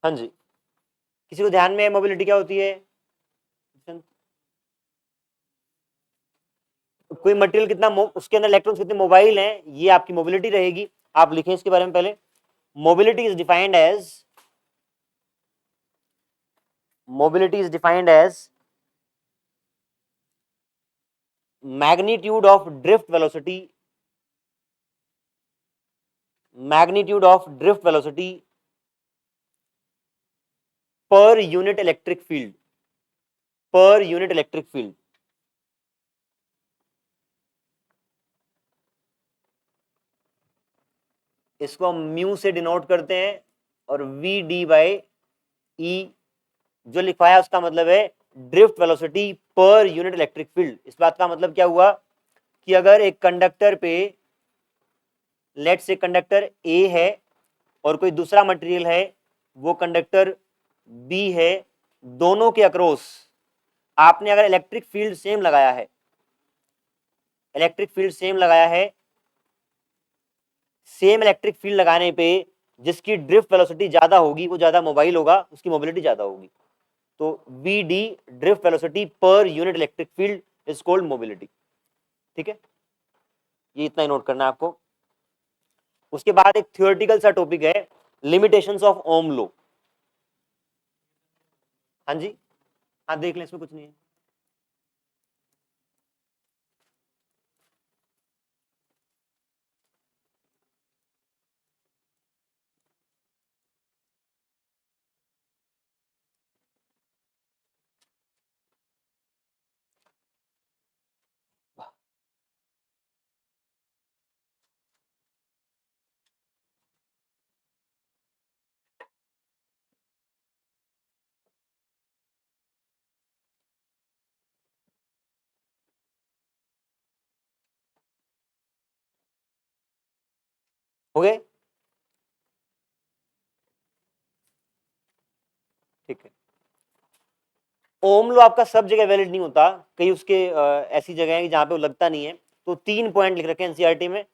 हाँ जी, किसी को ध्यान में है मोबिलिटी क्या होती है? कोई मटेरियल कितना उसके अंदर इलेक्ट्रॉन्स कितने मोबाइल हैं, ये आपकी मोबिलिटी रहेगी। आप लिखें इसके बारे में पहले। Mobility is defined as magnitude of drift velocity per unit electric field. इसको हम म्यू से डिनोट करते हैं, और वी डी बाई ई जो लिखा है उसका मतलब है drift velocity per unit electric field. इस बात का मतलब क्या हुआ कि अगर एक कंडक्टर पे, लेट से कंडक्टर ए है और कोई दूसरा मटेरियल है, वो कंडक्टर बी है, दोनों के अक्रॉस आपने अगर इलेक्ट्रिक फील्ड सेम लगाया है, सेम इलेक्ट्रिक फील्ड लगाने पे जिसकी ड्रिफ्ट वेलोसिटी ज्यादा होगी वो ज्यादा मोबाइल होगा, उसकी मोबिलिटी ज्यादा होगी। तो V D drift velocity per unit electric field is called mobility. ठीक है, ये इतना ही नोट करना है आपको। उसके बाद एक थियोरेटिकल सा टॉपिक है, लिमिटेशंस ऑफ ओम लॉ। हाँ जी, हाँ देख लें, इसमें कुछ नहीं है। हो गए? ठीक है। ओम लॉ आपका सब जगह वैलिड नहीं होता, कई उसके ऐसी जगह है जहां पे वो लगता नहीं है। तो 3 पॉइंट लिख रखे हैं एनसीईआरटी में।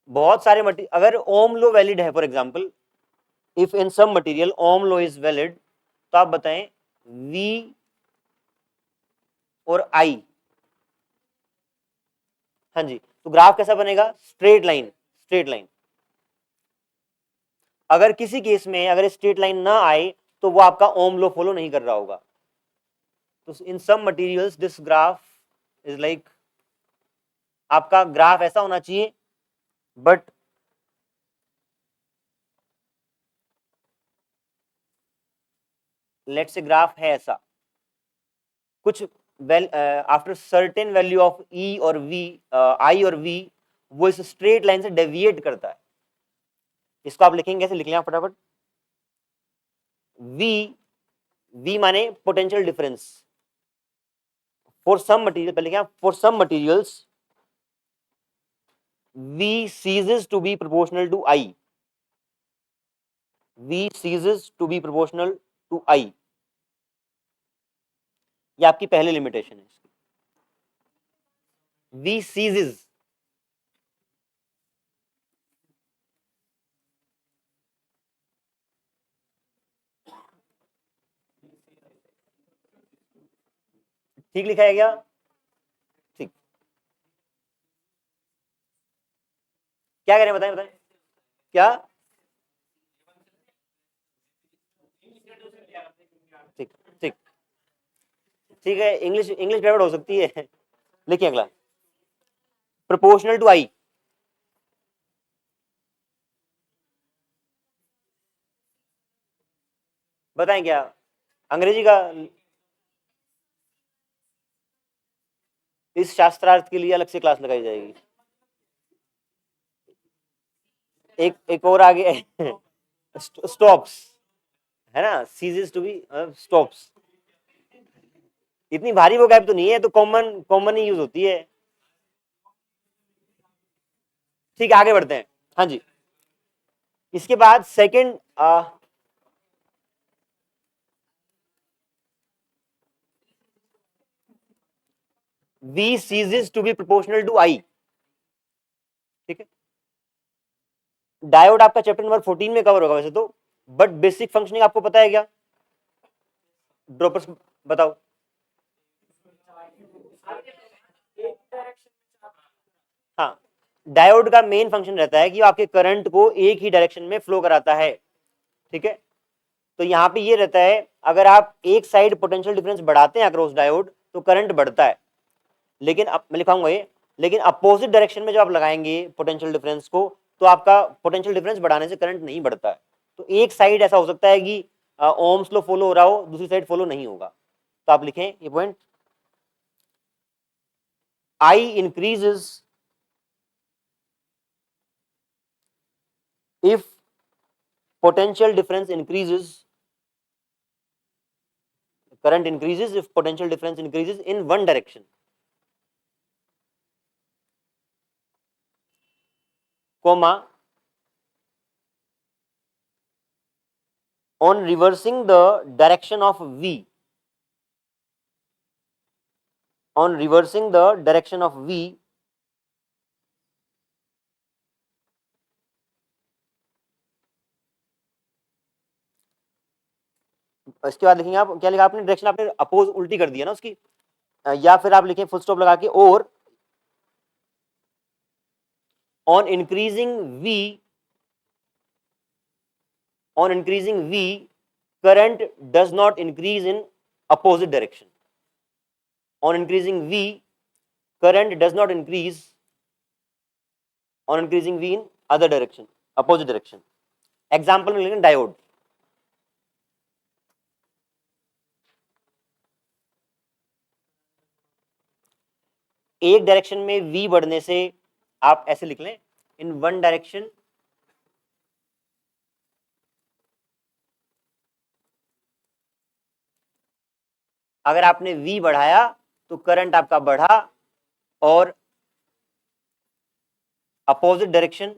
बहुत सारे मटेरियल अगर ओम लॉ वैलिड है, for example if in some material Ohm law is valid, तो आप बताएं वी और आई। हाँ जी, तो ग्राफ कैसा बनेगा? Straight line. अगर किसी केस में अगर स्ट्रेट लाइन ना आए तो वो आपका ओम लॉ फॉलो नहीं कर रहा होगा। तो in some materials this graph is like, आपका ग्राफ ऐसा होना चाहिए, बट लेट से ग्राफ है ऐसा कुछ, आफ्टर सर्टेन वैल्यू ऑफ ई और वी, आई और वी, वो इस स्ट्रेट लाइन से डेविएट करता है। इसको आप लिखेंगे कैसे? लिख लें आप फटाफट। वी माने potential difference. For some material, पहले क्या, for some materials V ceases to be proportional to I। V ceases to be proportional to I। ये आपकी पहली लिमिटेशन है। V ceases, ठीक लिखा है क्या? ठीक, क्या करें बताएं बताएं क्या? ठीक ठीक ठीक है, इंग्लिश गड़बड़ हो सकती है। लिखिए अगला, प्रोपोर्शनल टू आई। बताएं क्या? अंग्रेजी का इस शास्त्रार्थ के लिए अलग से क्लास लगाई जाएगी। एक और आगे स्टॉप्स है ना, सीजेस टू बी स्टॉप्स। इतनी भारी वो गैप तो नहीं है, तो कॉमन ही यूज होती है। ठीक है, आगे बढ़ते हैं। हाँ जी, इसके बाद second, V ceases to be proportional to I। ठीक है, डायोड आपका चैप्टर नंबर 14 में कवर होगा वैसे तो, बट बेसिक फंक्शनिंग आपको पता है क्या? ड्रॉपर्स बताओ। हाँ, डायोड का मेन फंक्शन रहता है कि आपके करंट को एक ही डायरेक्शन में फ्लो कराता है, ठीक है। तो यहाँ पे ये रहता है, अगर आप एक साइड पोटेंशियल डिफरेंस बढ़ाते हैं अक्रॉस डायोड तो करंट बढ़ता है, लेकिन अब मैं लिखाऊंगा ये, लेकिन अपोजिट डायरेक्शन में जब आप लगाएंगे पोटेंशियल डिफरेंस को तो आपका पोटेंशियल डिफरेंस बढ़ाने से करंट नहीं बढ़ता है। तो एक साइड ऐसा हो सकता है कि ओम्स लॉ फॉलो हो रहा हो, दूसरी साइड फॉलो नहीं होगा। तो आप लिखें ये point, I increases if potential difference increases, current increases if potential difference increases in one direction, comma, on reversing the direction of V, on reversing the direction of V, इसके बाद लिखेंगे आप क्या लिखा आपने, डायरेक्शन आपने अपोज उल्टी कर दिया ना उसकी, या फिर आप लिखें फुल स्टॉप लगा के, और on increasing V, on increasing V, current does not increase in opposite direction. On increasing V, current does not increase on increasing V in other direction, opposite direction. Example में लेंगे diode, एक direction में V बढ़ने से आप ऐसे लिख लें, इन वन डायरेक्शन अगर आपने V बढ़ाया तो करंट आपका बढ़ा, और अपोजिट डायरेक्शन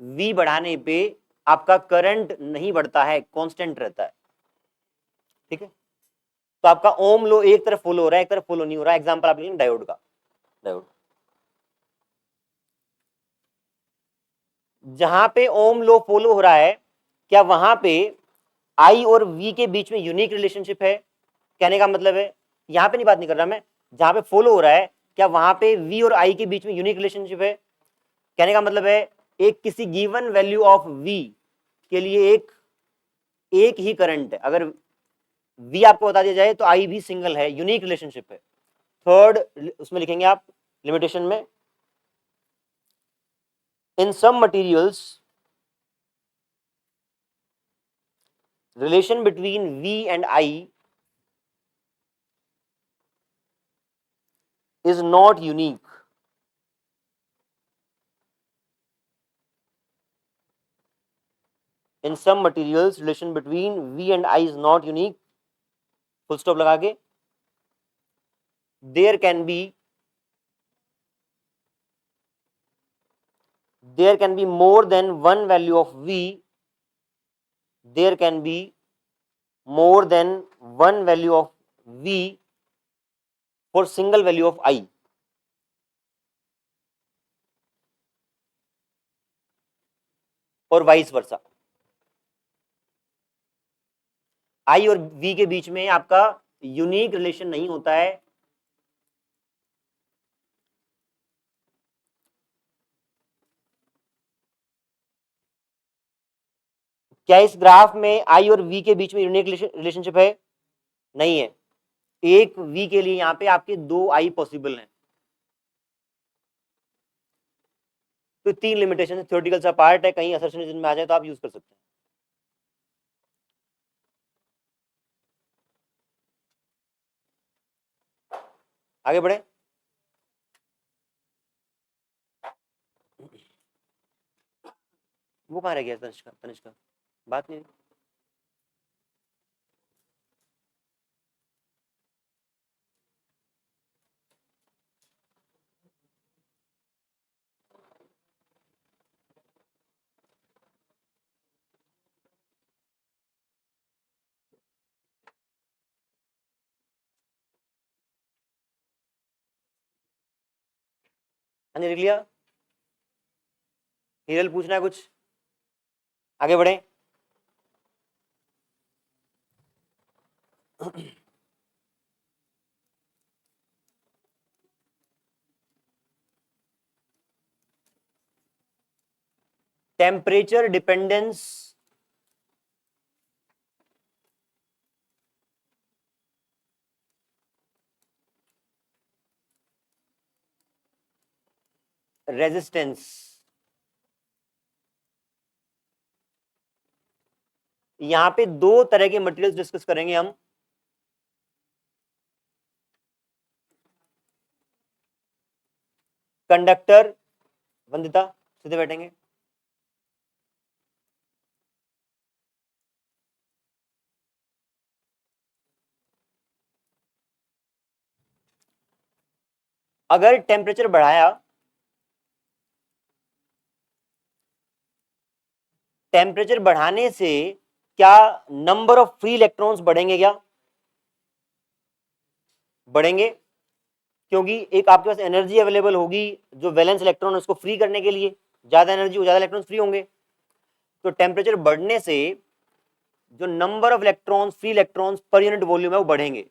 V बढ़ाने पे आपका करंट नहीं बढ़ता है, कांस्टेंट रहता है, ठीक है। तो आपका ओम लो एक तरफ फॉलो हो रहा है, एक तरफ फॉलो नहीं हो रहा है। एग्जांपल आप लेंगे डायोड का, डायोड जहां पे ओम लो फॉलो हो रहा है, क्या वहां पे आई और वी के बीच में यूनिक रिलेशनशिप है? कहने का मतलब है, यहां पे नहीं बात नहीं कर रहा मैं, जहां पे फॉलो हो रहा है क्या वहां पे वी और आई के बीच में यूनिक रिलेशनशिप है? कहने का मतलब है, एक किसी गिवन वैल्यू ऑफ वी के लिए एक ही करंट है, अगर वी आपको बता दिया जाए तो आई भी सिंगल है, यूनिक रिलेशनशिप है। थर्ड उसमें लिखेंगे आप लिमिटेशन में, in some materials relation between V and I is not unique. In some materials, relation between V and I is not unique. Full stop लगा के, there can be more than one value of V. There can be more than one value of V for single value of I. और vice versa, I और V के बीच में आपका unique relation नहीं होता है। क्या इस ग्राफ में I और V के बीच में यूनिक रिलेशनशिप है? नहीं है। एक V के लिए यहां पे आपके दो I पॉसिबल हैं। तो तीन लिमिटेशन थ्योरेटिकल सा पार्ट है, कहीं असर्शनिज्म में आ जाए तो आप यूज कर सकते हैं। आगे बढ़े, वो कहाँ रह गया तनिष्का, तनिष्का बात नहीं। हाँ जी, लिख लिया। हिरल पूछना है कुछ? आगे बढ़े। Temperature dependence resistance. यहां पे दो तरह के मटेरियल्स डिस्कस करेंगे हम। कंडक्टर, वंदिता सीधे बैठेंगे। अगर टेम्परेचर बढ़ाया, टेम्परेचर बढ़ाने से क्या नंबर ऑफ फ्री इलेक्ट्रॉन्स बढ़ेंगे? क्या बढ़ेंगे? क्योंकि एक आपके पास एनर्जी अवेलेबल होगी जो वैलेंस इलेक्ट्रॉन उसको फ्री करने के लिए, ज्यादा एनर्जी हो, ज्यादा इलेक्ट्रॉन फ्री होंगे। तो टेम्परेचर बढ़ने से जो number of electrons, free electrons per unit volume है वो बढ़ेंगे।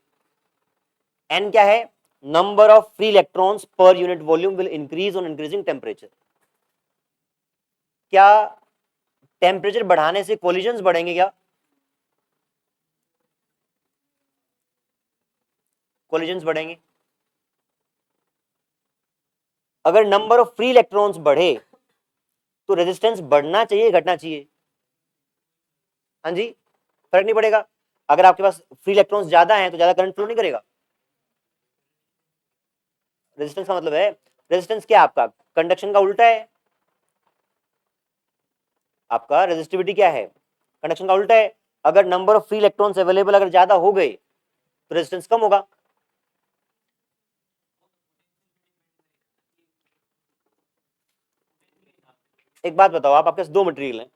एन क्या है? Number of free electrons per unit volume will increase on increasing temperature. क्या टेम्परेचर बढ़ाने से कोलिजन्स बढ़ेंगे? क्या कोलिजन्स बढ़ेंगे? अगर नंबर ऑफ फ्री इलेक्ट्रॉन्स बढ़े तो रेजिस्टेंस बढ़ना चाहिए, घटना चाहिए? हाँ जी, फर्क नहीं पड़ेगा। अगर आपके पास फ्री इलेक्ट्रॉन्स ज्यादा हैं तो ज्यादा करंट फ्लो नहीं करेगा। रेजिस्टेंस का मतलब है, रेजिस्टेंस क्या है आपका? कंडक्शन का उल्टा है। आपका रेजिस्टिविटी क्या है? कंडक्शन का उल्टा है। अगर number of free electrons available अगर ज्यादा हो गए तो रेजिस्टेंस कम होगा। एक बात बताओ, आपके पास दो मटेरियल हैं,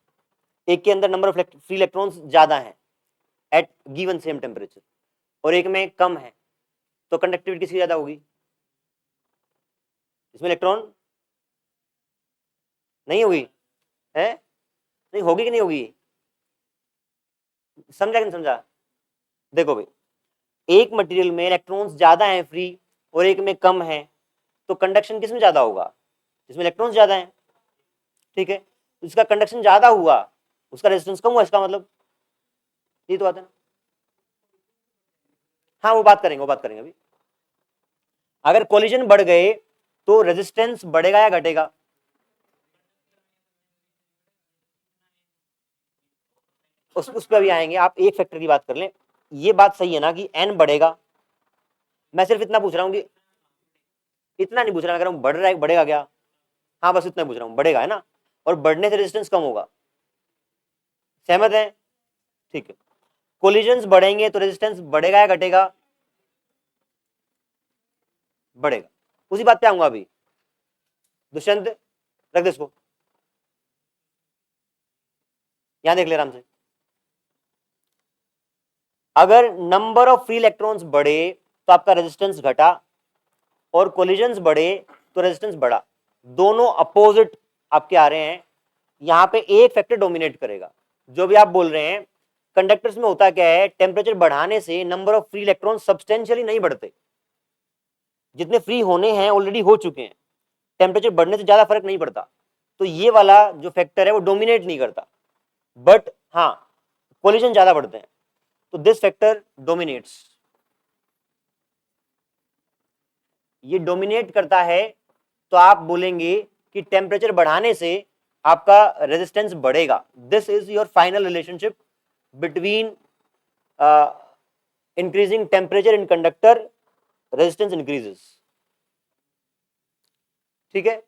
एक के अंदर नंबर ऑफ फ्री इलेक्ट्रॉन्स ज्यादा है एट गिवन सेम टेम्परेचर, और एक में कम है, तो कंडक्टिविटी किसकी ज्यादा होगी? इसमें इलेक्ट्रॉन नहीं होगी है? नहीं होगी कि नहीं होगी? समझा कि नहीं समझा? देखो भाई, एक मटेरियल में इलेक्ट्रॉन्स ज्यादा हैं फ्री और एक में कम है, तो कंडक्शन किस में ज्यादा होगा? जिसमें इलेक्ट्रॉन्स ज्यादा हैं। ठीक है, तो इसका कंडक्शन ज्यादा हुआ, उसका रेजिस्टेंस कम हुआ, इसका मतलब ये तो बात है ना। हाँ, वो बात करेंगे, वो बात करेंगे अभी। अगर कोलिजन बढ़ गए तो रेजिस्टेंस बढ़ेगा या घटेगा? उस पर भी आएंगे। आप एक फैक्टर की बात कर लें, ये बात सही है ना कि एन बढ़ेगा। मैं सिर्फ इतना पूछ रहा हूँ कि, इतना नहीं पूछ रहा, मैं कह रहा हूँ बढ़ रहा है, बढ़ेगा क्या? हाँ, बस इतना पूछ रहा हूँ, बढ़ेगा है ना, और बढ़ने से रेजिस्टेंस कम होगा। सहमत है? ठीक है। कोलिजन्स बढ़ेंगे तो रेजिस्टेंस बढ़ेगा या घटेगा? बढ़ेगा। उसी बात पे आऊंगा अभी। दुष्यंत, रख दे इसको, यहां देख ले आराम से। अगर नंबर ऑफ फ्री इलेक्ट्रॉन्स बढ़े तो आपका रेजिस्टेंस घटा, और कोलिजन्स बढ़े तो रेजिस्टेंस बढ़ा। दोनों अपोजिट आपके आ रहे हैं। यहां पे एक फैक्टर डोमिनेट करेगा। जो भी आप बोल रहे हैं, कंडक्टर्स में होता क्या है, टेम्परेचर बढ़ाने से number of free electron substantially नहीं बढ़ते। जितने फ्री होने हैं ऑलरेडी हो चुके हैं, टेम्परेचर बढ़ने से ज्यादा फर्क नहीं पड़ता। तो ये वाला जो फैक्टर है वो डोमिनेट नहीं करता। बट हाँ, कोलिजन ज्यादा बढ़ते हैं, तो दिस फैक्टर डोमिनेट्स। ये डोमिनेट करता है, तो आप बोलेंगे कि टेम्परेचर बढ़ाने से आपका रेजिस्टेंस बढ़ेगा। This is your final relationship between increasing temperature in conductor, resistance increases. ठीक है,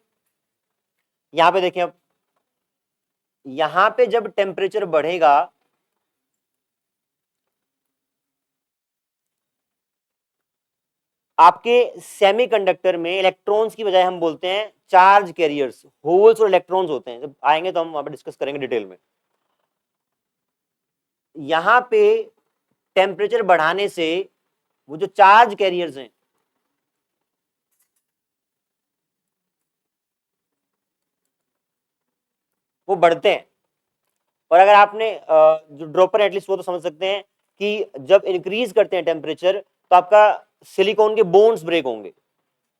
यहां पे देखें अब, यहां पे जब टेम्परेचर बढ़ेगा, आपके सेमीकंडक्टर में इलेक्ट्रॉन्स की बजाय हम बोलते हैं चार्ज कैरियर्स, होल्स और इलेक्ट्रॉन्स होते हैं। जब आएंगे तो हम वहां पे डिस्कस करेंगे डिटेल में। यहां पे टेम्परेचर बढ़ाने से वो जो चार्ज कैरियर्स हैं, वो बढ़ते हैं। और अगर आपने जो ड्रॉपर एटलीस्ट वो तो समझ सकते हैं कि जब इंक्रीज करते हैं टेम्परेचर तो आपका सिलिकॉन के बोन्स ब्रेक होंगे,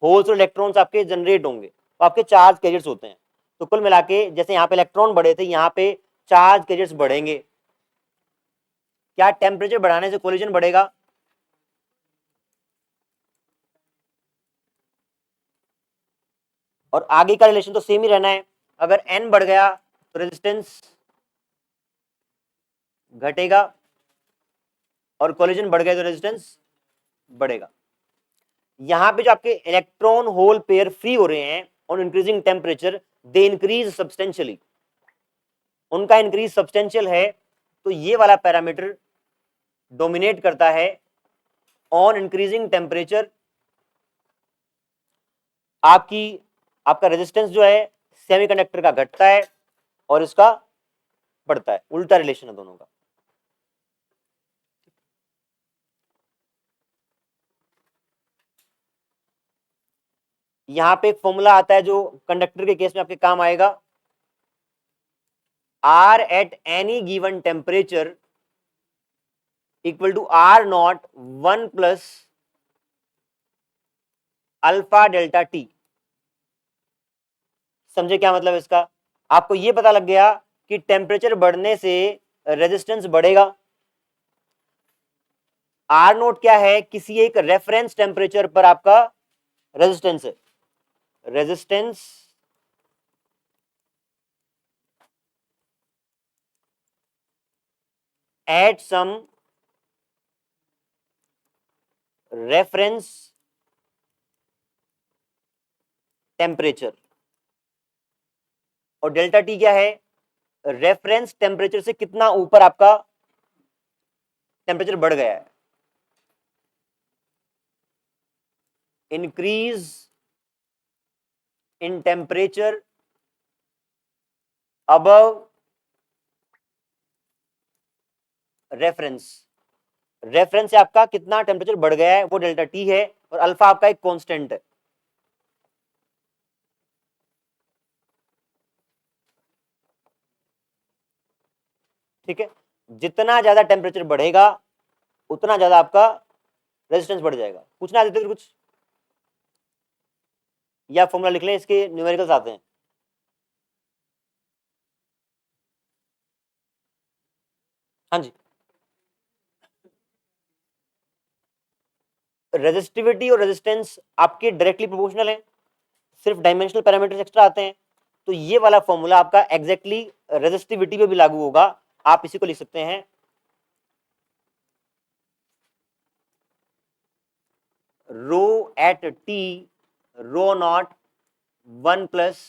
होल्स और इलेक्ट्रॉन्स आपके जनरेट होंगे, तो आपके चार्ज कैरियर्स होते हैं। तो कुल मिला के जैसे यहाँ पे इलेक्ट्रॉन बढ़े थे, यहाँ पे चार्ज कैरियर्स बढ़ेंगे। क्या टेम्परेचर बढ़ाने से कोलिजन बढ़ेगा? और आगे का रिलेशन तो सेम ही रहना है। अगर n बढ़ गया तो रेजिस्टेंस घटेगा, और कोलिजन बढ़ गया तो रेजिस्टेंस बढ़ेगा। यहां पे जो आपके इलेक्ट्रॉन होल पेयर फ्री हो रहे हैं on increasing temperature, they increase substantially, उनका इंक्रीज सब्सटेंशियल है। तो ये वाला पैरामीटर डोमिनेट करता है ऑन इंक्रीजिंग टेम्परेचर। आपकी आपका रेजिस्टेंस जो है सेमीकंडक्टर का घटता है और इसका बढ़ता है, उल्टा रिलेशन है दोनों का। यहां पे एक फॉर्मूला आता है जो कंडक्टर के केस में आपके काम आएगा। R at any given temperature equal to R naught 1 plus alpha delta T. समझे क्या मतलब इसका? आपको यह पता लग गया कि टेम्परेचर बढ़ने से रेजिस्टेंस बढ़ेगा। आर नोट क्या है? किसी एक रेफरेंस टेम्परेचर पर आपका रेजिस्टेंस है। Resistance at some reference temperature. और डेल्टा टी क्या है? रेफरेंस टेम्परेचर से कितना ऊपर आपका टेम्परेचर बढ़ गया है। Increase in temperature above reference. Reference से आपका कितना टेम्परेचर बढ़ गया है वो डेल्टा टी है, और अल्फा आपका एक कांस्टेंट है। ठीक है, जितना ज्यादा टेम्परेचर बढ़ेगा उतना ज्यादा आपका रेजिस्टेंस बढ़ जाएगा। पूछना देते कुछ, या फॉर्मूला लिख लें, इसके न्यूमेरिकल्स आते हैं। हाँ जी, रेजिस्टिविटी और रेजिस्टेंस आपके डायरेक्टली प्रोपोर्शनल है, सिर्फ डायमेंशनल पैरामीटर्स एक्स्ट्रा आते हैं। तो ये वाला फॉर्मूला आपका एग्जैक्टली रेजिस्टिविटी पे भी लागू होगा। आप इसी को लिख सकते हैं, rho at t rho not 1 plus.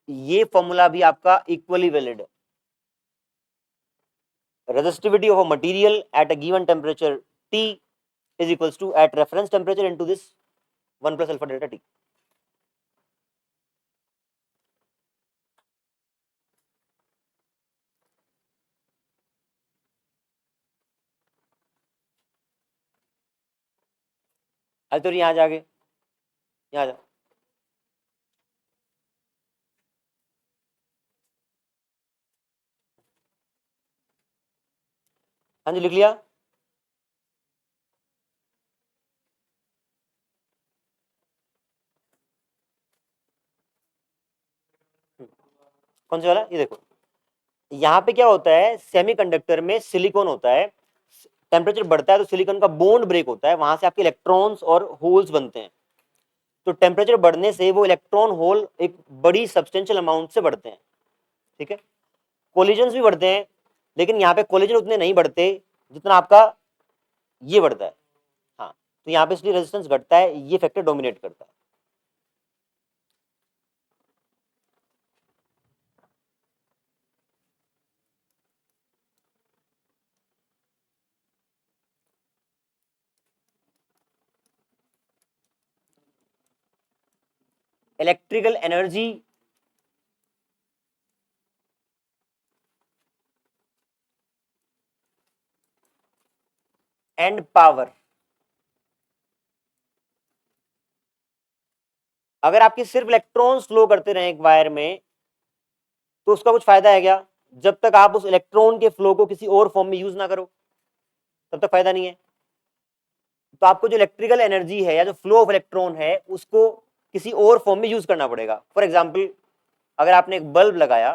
ये फॉर्मूला भी आपका इक्वली वैलिड है। resistivity of a material at a given temperature T is equals to at reference temperature into this 1 plus alpha delta T. आज तो यहाँ जाके यहाँ जा। हाँ जी, लिख लिया। कौन सा वाला? ये देखो, यहाँ पे क्या होता है, सेमीकंडक्टर में सिलिकॉन होता है। टेम्परेचर बढ़ता है तो सिलिकॉन का बॉन्ड ब्रेक होता है, वहां से आपके इलेक्ट्रॉन्स और होल्स बनते हैं। तो टेम्परेचर बढ़ने से वो इलेक्ट्रॉन होल एक बड़ी सब्सटेंशियल अमाउंट से बढ़ते हैं। ठीक है, कोलिजन्स भी बढ़ते हैं, लेकिन यहाँ पे कोलिजन उतने नहीं बढ़ते जितना आपका ये बढ़ता है। हाँ, तो यहाँ पे इसलिए रेजिस्टेंस घटता है, ये फैक्टर डोमिनेट करता है। इलेक्ट्रिकल एनर्जी एंड पावर अगर आपके सिर्फ इलेक्ट्रॉन्स फ्लो करते रहे एक वायर में तो उसका कुछ फायदा है क्या? जब तक आप उस इलेक्ट्रॉन के फ्लो को किसी और फॉर्म में यूज ना करो तब तक फायदा नहीं है। तो आपको जो इलेक्ट्रिकल एनर्जी है या जो फ्लो ऑफ इलेक्ट्रॉन है उसको किसी और फॉर्म में यूज करना पड़ेगा। फॉर एग्जाम्पल, अगर आपने एक बल्ब लगाया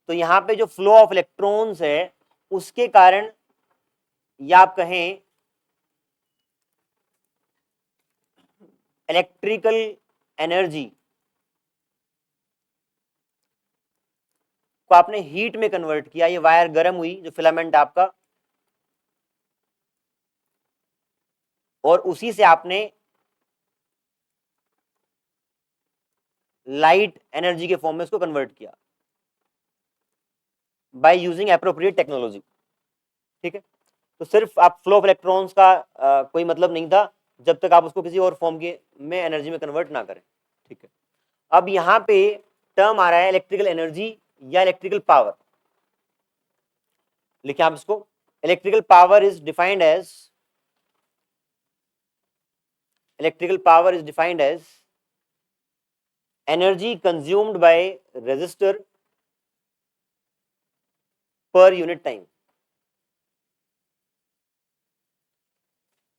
तो यहां पे जो फ्लो ऑफ इलेक्ट्रॉन्स है उसके कारण, या आप कहें इलेक्ट्रिकल एनर्जी को आपने हीट में कन्वर्ट किया, ये वायर गर्म हुई जो फिलामेंट आपका, और उसी से आपने लाइट एनर्जी के फॉर्म में उसको कन्वर्ट किया बाय यूजिंग एप्रोप्रिएट टेक्नोलॉजी। ठीक है, तो सिर्फ आप फ्लो ऑफ इलेक्ट्रॉन्स का कोई मतलब नहीं था जब तक आप उसको किसी और फॉर्म के में एनर्जी में कन्वर्ट ना करें। ठीक है, अब यहां पे टर्म आ रहा है इलेक्ट्रिकल एनर्जी या इलेक्ट्रिकल पावर। लिखिए आप इसको, electrical power is defined as, electrical power is defined as energy consumed by resistor per unit time.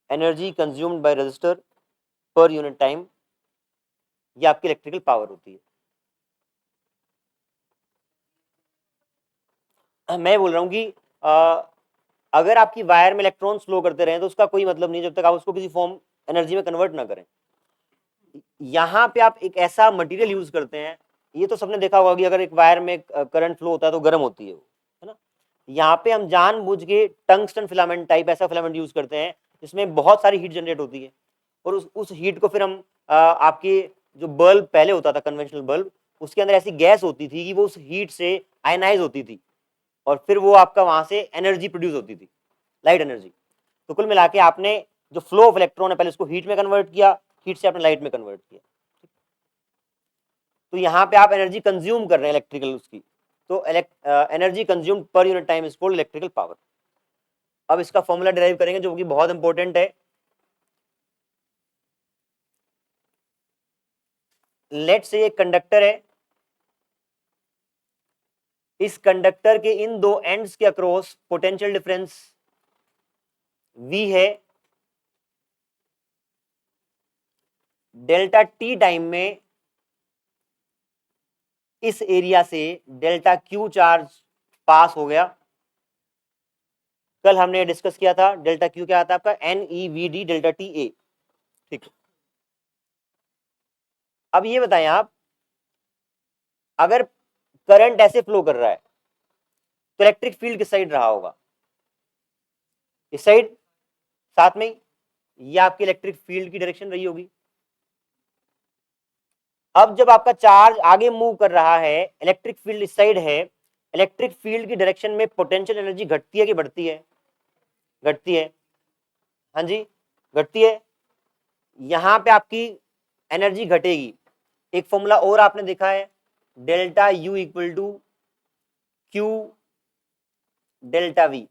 Energy consumed by resistor per unit time, ये आपकी इलेक्ट्रिकल पावर होती है। मैं बोल रहा हूं कि अगर आपकी वायर में इलेक्ट्रॉन फ्लो करते रहे तो उसका कोई मतलब नहीं जब तक आप उसको किसी फॉर्म एनर्जी में कन्वर्ट ना करें। यहां पे आप एक ऐसा मटेरियल यूज करते हैं, ये तो सबने देखा होगा कि अगर एक वायर में करंट फ्लो होता है तो गर्म होती है वो, है ना। यहाँ पे हम जानबूझ के टंगस्टन फिलामेंट टाइप ऐसा फिलामेंट यूज करते हैं जिसमें बहुत सारी हीट जनरेट होती है, और उस हीट को फिर हम आपके जो बल्ब पहले होता था कन्वेंशनल बल्ब, उसके अंदर ऐसी गैस होती थी कि वो उस हीट से आयनाइज होती थी और फिर वो आपका वहां से एनर्जी प्रोड्यूस होती थी, लाइट एनर्जी। तो कुल मिला के आपने जो फ्लो ऑफ इलेक्ट्रॉन है पहले उसको हीट में कन्वर्ट किया, हीट से आपने लाइट में कन्वर्ट किया। तो यहाँ पे आप एनर्जी कंज्यूम कर रहे हैं इलेक्ट्रिकल उसकी, तो एनर्जी कंज्यूम पर unit time is called electrical power. अब इसका फॉर्मूला डिराइव करेंगे जो कि बहुत इंपॉर्टेंट है। लेट से एक कंडक्टर है, इस कंडक्टर के इन दो एंड्स के अक्रॉस पोटेंशियल डिफरेंस V है। डेल्टा टी टाइम में इस एरिया से डेल्टा क्यू चार्ज पास हो गया। कल हमने डिस्कस किया था डेल्टा क्यू क्या आता है आपका, NEVD डेल्टा टी ए। ठीक, अब ये बताएं आप, अगर करंट ऐसे फ्लो कर रहा है तो इलेक्ट्रिक फील्ड किस साइड रहा होगा? इस साइड, साथ में ये आपकी इलेक्ट्रिक फील्ड की डायरेक्शन रही होगी। अब जब आपका चार्ज आगे मूव कर रहा है, इलेक्ट्रिक फील्ड इस साइड है, इलेक्ट्रिक फील्ड की डायरेक्शन में पोटेंशियल एनर्जी घटती है कि बढ़ती है? घटती है। हाँ जी, घटती है। यहां पे आपकी एनर्जी घटेगी। एक फॉर्मूला और आपने देखा है, delta U equal to Q delta V.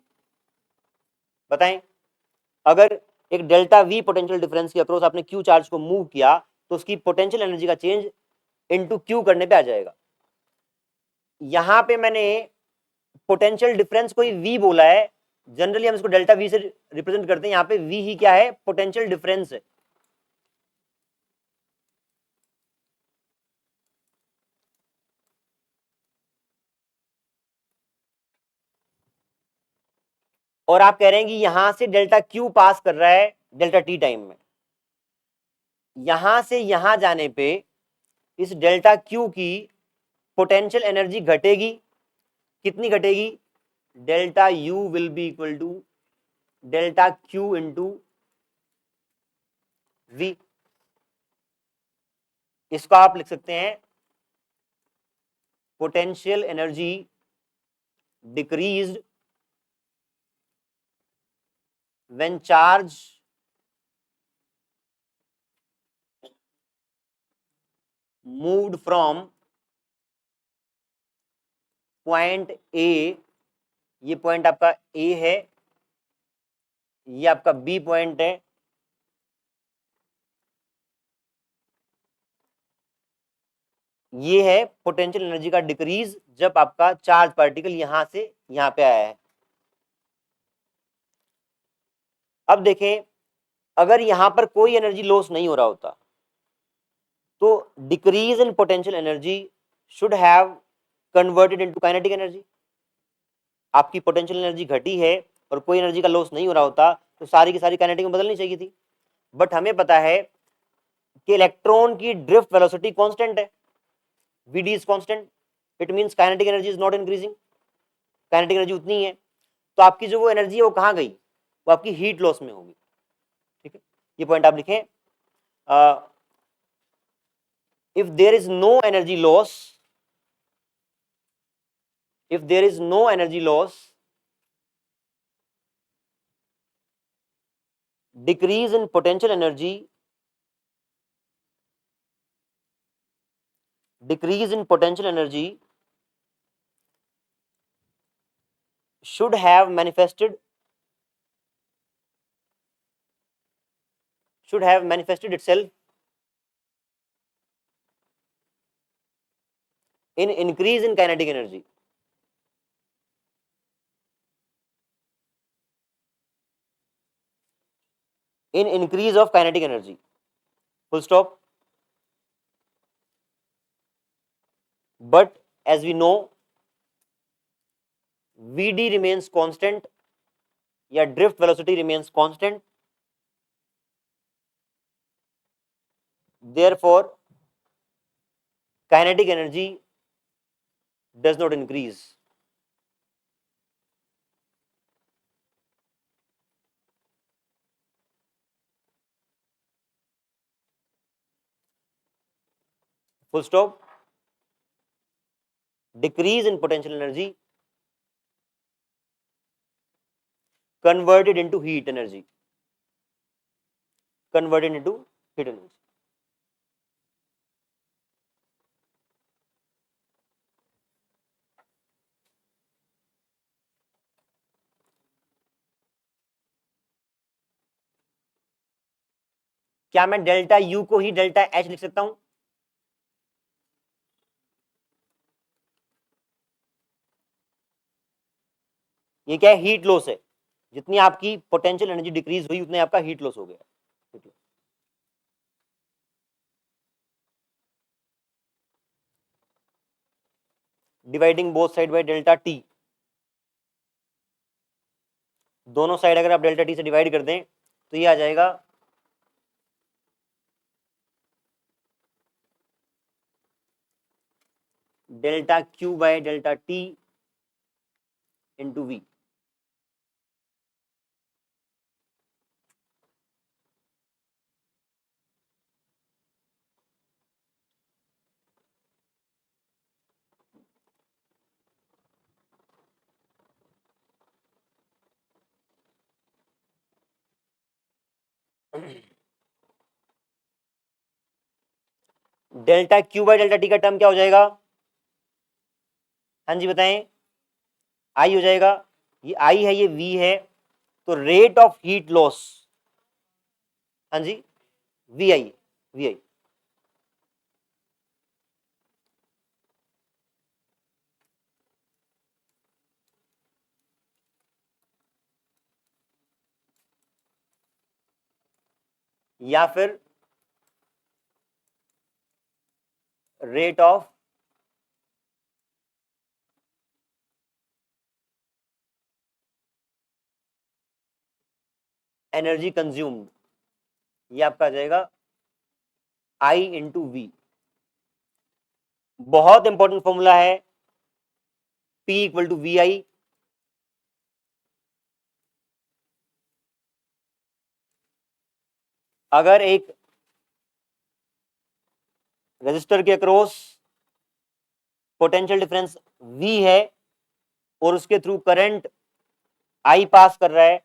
बताएं, अगर एक डेल्टा वी पोटेंशियल डिफरेंस के अक्रॉस आपने क्यू चार्ज को मूव किया तो उसकी पोटेंशियल एनर्जी का चेंज इनटू क्यू करने पे आ जाएगा। यहां पे मैंने पोटेंशियल डिफरेंस को ही वी बोला है, जनरली हम इसको डेल्टा वी से रिप्रेजेंट करते हैं। यहां पे वी ही क्या है? पोटेंशियल डिफरेंस है। और आप कह रहे हैं कि यहां से डेल्टा क्यू पास कर रहा है डेल्टा टी टाइम में, यहां से यहां जाने पे इस डेल्टा क्यू की पोटेंशियल एनर्जी घटेगी। कितनी घटेगी? Delta U will be equal to delta Q into V. इसको आप लिख सकते हैं potential energy decreased when charge moved from point A, ये पॉइंट आपका ए है, ये आपका बी पॉइंट है, ये है पोटेंशियल एनर्जी का डिक्रीज जब आपका चार्ज पार्टिकल यहां से यहां पे आया है। अब देखें, अगर यहां पर कोई एनर्जी लॉस नहीं हो रहा होता तो decrease in potential energy should have converted into kinetic energy. आपकी पोटेंशियल एनर्जी घटी है और कोई एनर्जी का लॉस नहीं हो रहा होता तो सारी की सारी काइनेटिक में बदलनी चाहिए थी। बट हमें पता है कि इलेक्ट्रॉन की ड्रिफ्ट वेलोसिटी कांस्टेंट है, vd is constant, it means kinetic energy is not increasing, kinetic energy उतनी है। तो आपकी जो वो एनर्जी है वो कहां गई, वो आपकी हीट लॉस में होगी। ठीक है, ये पॉइंट आप लिखें। if there is no energy loss, if there is no energy loss, decrease in potential energy, decrease in potential energy should have manifested, should have manifested itself in increase in kinetic energy, in increase of kinetic energy, full stop. But as we know, vd remains constant या drift velocity remains constant, therefore kinetic energy does not increase. Full stop. Decrease in potential energy converted into heat energy, converted into heat energy. क्या मैं delta U को ही delta H लिख सकता हूं? ये क्या है, हीट लॉस है। जितनी आपकी पोटेंशियल एनर्जी डिक्रीज हुई उतने आपका हीट लॉस हो गया। Dividing both side by delta T, दोनों साइड अगर आप डेल्टा टी से डिवाइड कर दें तो ये आ जाएगा delta Q by delta T into V. Delta Q by delta T का टर्म क्या हो जाएगा? हाँ जी बताएं। आई हो जाएगा, ये आई है ये वी है, तो रेट ऑफ हीट लॉस, हाँ जी वी आई, वी आई। या फिर रेट ऑफ एनर्जी कंज्यूम्ड, ये आपका आ जाएगा आई इंटू वी। बहुत इंपॉर्टेंट फॉर्मूला है, P इक्वल टू वी आई। अगर एक रेजिस्टर के अक्रॉस पोटेंशियल डिफरेंस V है और उसके थ्रू करंट I पास कर रहा है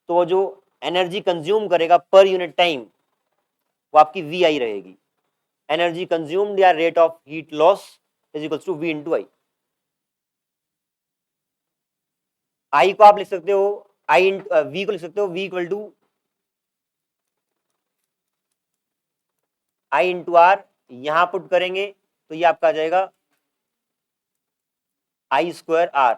तो वो जो एनर्जी कंज्यूम करेगा पर यूनिट टाइम वो आपकी वी आई रहेगी। एनर्जी कंज्यूम्ड या rate of heat loss is equal to V into I. I को आप लिख सकते हो, आई वी को लिख सकते हो V equal to I into R, यहां पुट करेंगे तो ये आपका आ जाएगा I square R.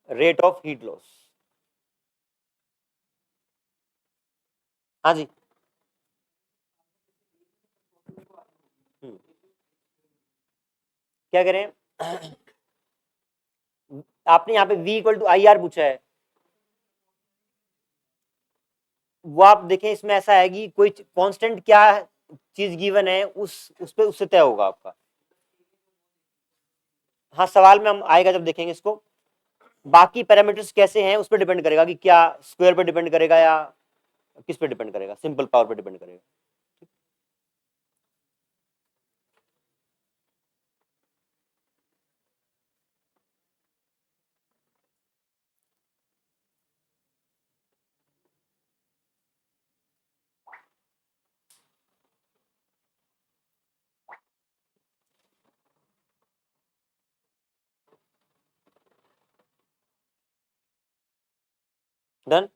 Rate of heat loss. हाँ जी। क्या करें? आपने यहाँ पे v equal to I R पूछा है। वो आप देखें, इसमें ऐसा है कि कोई कांस्टेंट क्या चीज गिवन है, उस पे उससे तय होगा आपका। हाँ, सवाल में हम आएगा जब देखेंगे इसको। बाकी पैरामीटर्स कैसे हैं उस पर डिपेंड करेगा कि क्या स्क्वायर पे डिपेंड करेगा या किस पे डिपेंड करेगा, सिंपल पावर पे डिपेंड करेगा। Done.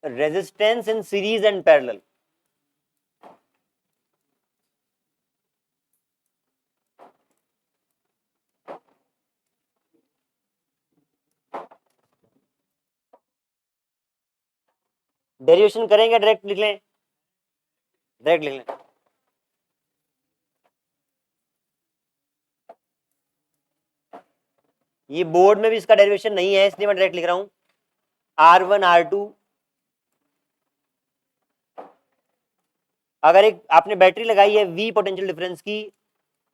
Resistance in series and parallel. Derivation करेंगे, डायरेक्ट लिख लें? डायरेक्ट लिख लें। ये बोर्ड में भी इसका डेरिवेशन नहीं है, इसलिए मैं डायरेक्ट लिख रहा हूं। R1 R2, अगर एक आपने बैटरी लगाई है V पोटेंशियल डिफरेंस की,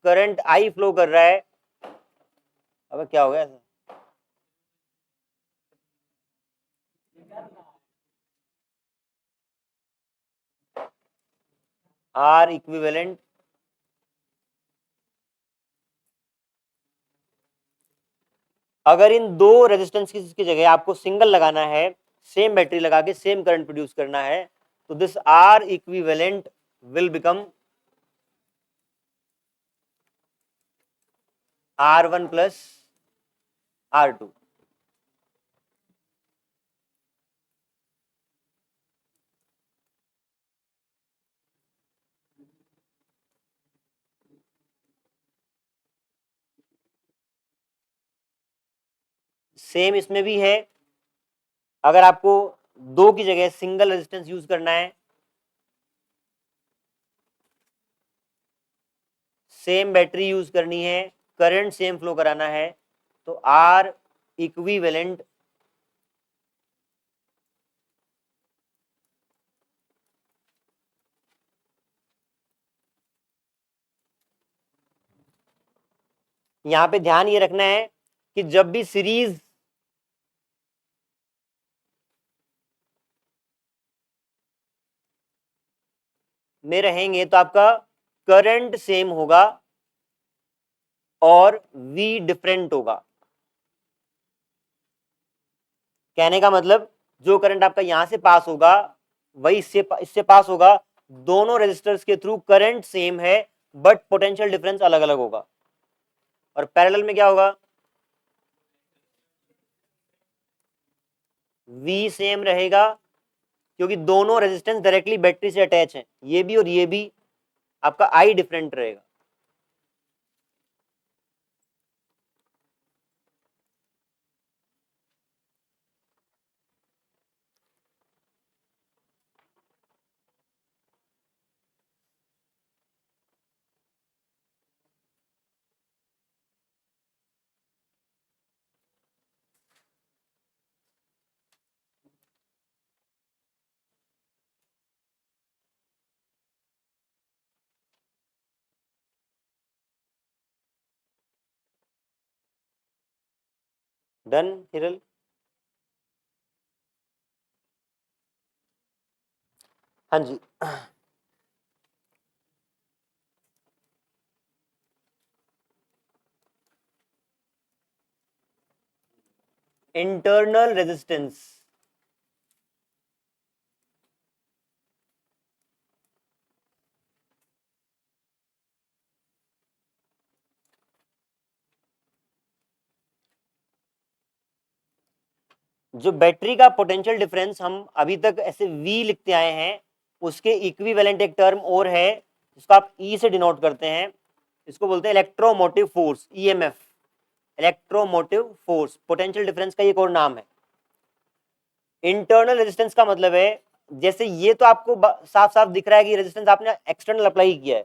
करंट I फ्लो कर रहा है। अब क्या हो गया? R इक्विवेलेंट, अगर इन दो रेजिस्टेंस की जगह आपको सिंगल लगाना है, सेम बैटरी लगा के सेम करंट प्रोड्यूस करना है, तो this R equivalent will become R1 plus R2। Same इसमें भी है, अगर आपको दो की जगह सिंगल रेजिस्टेंस यूज करना है, सेम बैटरी यूज करनी है, करंट सेम फ्लो कराना है, तो R इक्विवेलेंट यहां पे ध्यान ये रखना है कि जब भी सीरीज में रहेंगे तो आपका करंट सेम होगा और V डिफरेंट होगा। कहने का मतलब, जो करंट आपका यहां से पास होगा वही इससे पास होगा। दोनों रेजिस्टर्स के थ्रू करंट सेम है, बट पोटेंशियल डिफरेंस अलग अलग होगा। और पैरेलल में क्या होगा? V सेम रहेगा, क्योंकि दोनों रेजिस्टेंस डायरेक्टली बैटरी से अटैच हैं, ये भी और ये भी। आपका I डिफरेंट रहेगा। डन हिरल। हाँ जी। इंटरनल रेजिस्टेंस जो बैटरी का पोटेंशियल डिफरेंस हम अभी तक ऐसे V लिखते आए हैं, उसके इक्विवेलेंट एक टर्म और है जिसको आप E से डिनोट करते हैं, इसको बोलते हैं electromotive force, EMF। Electromotive force potential difference का एक और नाम है। इंटरनल रेजिस्टेंस का मतलब है, जैसे ये तो आपको साफ साफ दिख रहा है कि रेजिस्टेंस आपने एक्सटर्नल अप्लाई किया है,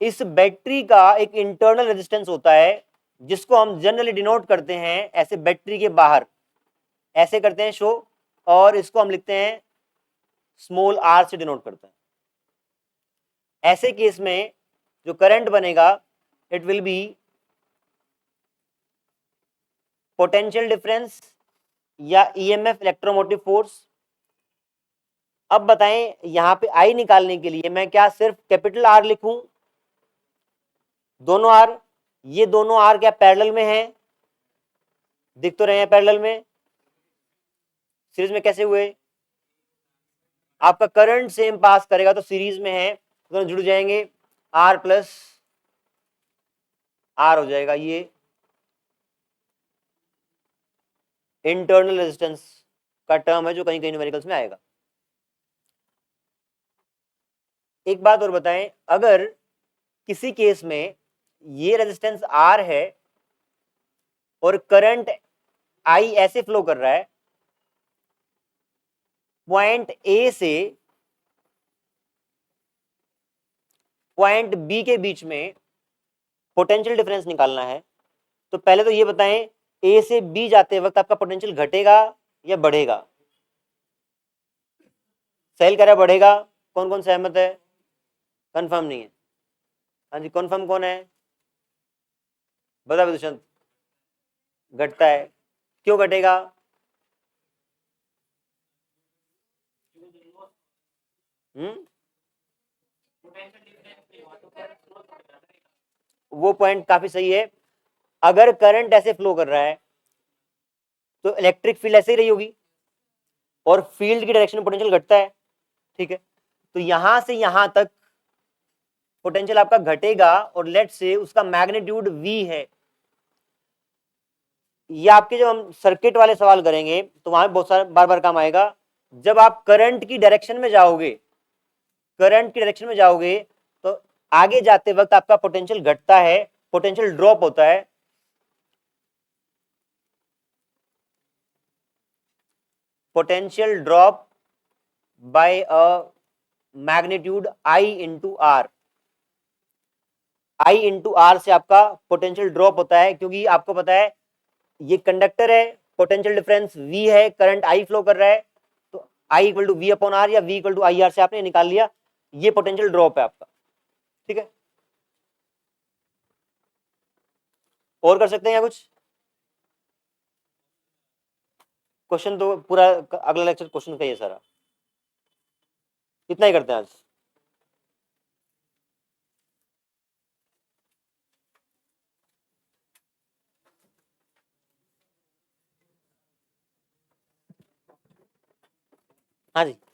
इस बैटरी का एक इंटरनल रेजिस्टेंस होता है जिसको हम जनरली डिनोट करते हैं ऐसे बैटरी के बाहर, ऐसे करते हैं शो, और इसको हम लिखते हैं स्मॉल r से डिनोट करते हैं। ऐसे केस में जो करंट बनेगा it will be potential difference या ईएमएफ इलेक्ट्रोमोटिव फोर्स। अब बताएं यहां पे आई निकालने के लिए मैं क्या सिर्फ कैपिटल आर लिखूं, दोनों आर, ये दोनों आर क्या पैरेलल में हैं, दिख तो रहे हैं पैरेलल में, सीरीज में कैसे हुए, आपका करंट सेम पास करेगा तो सीरीज में है दोनों जुड़ जाएंगे, आर प्लस आर हो जाएगा। ये इंटरनल रेजिस्टेंस का टर्म है जो कहीं कहीं न्यूमेरिकल्स में आएगा। एक बात और बताएं, अगर किसी केस में ये रेजिस्टेंस आर है और करंट आई ऐसे फ्लो कर रहा है, पॉइंट ए से पॉइंट बी के बीच में पोटेंशियल डिफरेंस निकालना है, तो पहले तो ये बताएं ए से बी जाते वक्त आपका पोटेंशियल घटेगा या बढ़ेगा। सेल कह रहा बढ़ेगा, कौन कौन सहमत है, कंफर्म नहीं है, हाँ जी कंफर्म कौन है, बता दुष्यंत। घटता है, क्यों घटेगा, वो पॉइंट काफी सही है। अगर करंट ऐसे फ्लो कर रहा है तो इलेक्ट्रिक फील्ड ऐसे ही रही होगी और फील्ड की डायरेक्शन में पोटेंशियल घटता है, ठीक है। तो यहां से यहां तक पोटेंशियल आपका घटेगा और लेट से उसका मैग्नीट्यूड v है। ये आपके जब हम सर्किट वाले सवाल करेंगे तो वहां बहुत सारा बार बार काम आएगा। जब आप करंट की डायरेक्शन में जाओगे, करंट की डायरेक्शन में जाओगे तो आगे जाते वक्त आपका पोटेंशियल घटता है, पोटेंशियल ड्रॉप होता है। Potential drop by a magnitude I into R, I into R से आपका पोटेंशियल ड्रॉप होता है, क्योंकि आपको पता है ये कंडक्टर है, पोटेंशियल डिफरेंस V है, करंट I फ्लो कर रहा है, तो I equal to V upon R या V equal to I R से आपने निकाल लिया, ये पोटेंशियल ड्रॉप है आपका, ठीक है। और कर सकते हैं या कुछ क्वेश्चन, तो पूरा अगला लेक्चर क्वेश्चन का ही है सारा, इतना ही करते हैं आज। हाँ जी।